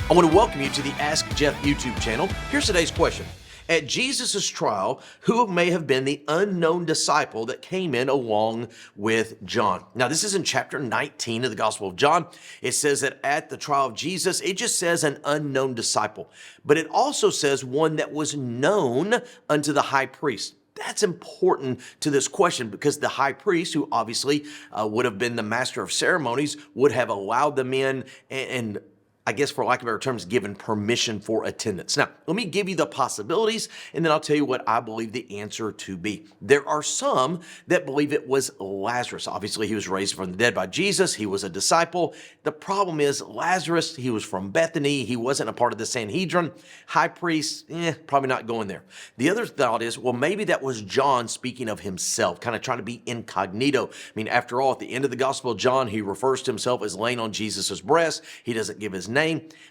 I want to welcome you to the Ask Jeff YouTube channel. Here's today's question. At Jesus' trial, who may have been the unknown disciple that came in along with John? Now, this is in chapter 19 of the Gospel of John. It says that at the trial of Jesus, it just says an unknown disciple, but it also says one that was known unto the high priest. That's important to this question because the high priest, who obviously would have been the master of ceremonies, would have allowed them in and I guess for lack of better terms, given permission for attendance. Now, let me give you the possibilities, and then I'll tell you what I believe the answer to be. There are some that believe it was Lazarus. Obviously, he was raised from the dead by Jesus. He was a disciple. The problem is Lazarus, he was from Bethany. He wasn't a part of the Sanhedrin. High priest, probably not going there. The other thought is, well, maybe that was John speaking of himself, kind of trying to be incognito. I mean, after all, at the end of the Gospel of John, he refers to himself as laying on Jesus' breast. He doesn't give his name.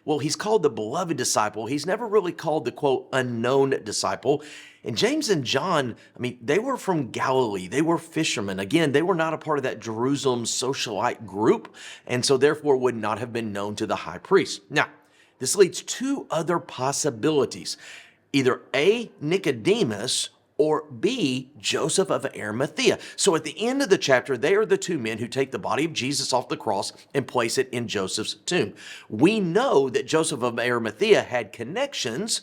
Well, he's called the beloved disciple. He's never really called the, quote, unknown disciple. And James and John, I mean, they were from Galilee. They were fishermen. Again, they were not a part of that Jerusalem socialite group, and so therefore would not have been known to the high priest. Now, this leads to other possibilities. Either A, Nicodemus, or B, Joseph of Arimathea. So at the end of the chapter, they are the two men who take the body of Jesus off the cross and place it in Joseph's tomb. We know that Joseph of Arimathea had connections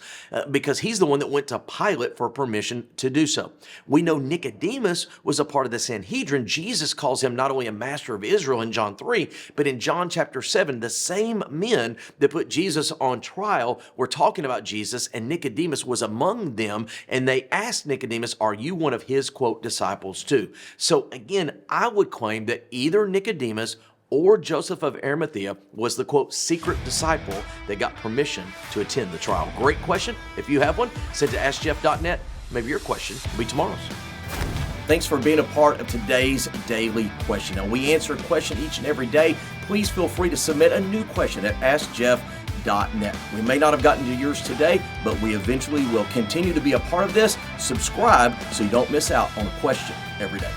because he's the one that went to Pilate for permission to do so. We know Nicodemus was a part of the Sanhedrin. Jesus calls him not only a master of Israel in John 3, but in John chapter 7, the same men that put Jesus on trial were talking about Jesus, and Nicodemus was among them, and they asked Nicodemus, are you one of his, quote, disciples too? So again, I would claim that either Nicodemus or Joseph of Arimathea was the, quote, secret disciple that got permission to attend the trial. Great question. If you have one, send to AskJeff.net. Maybe your question will be tomorrow's. Thanks for being a part of today's daily question. Now, we answer a question each and every day. Please feel free to submit a new question at AskJeff.net. We may not have gotten to yours today, but we eventually will continue to be a part of this. Subscribe so you don't miss out on a question every day.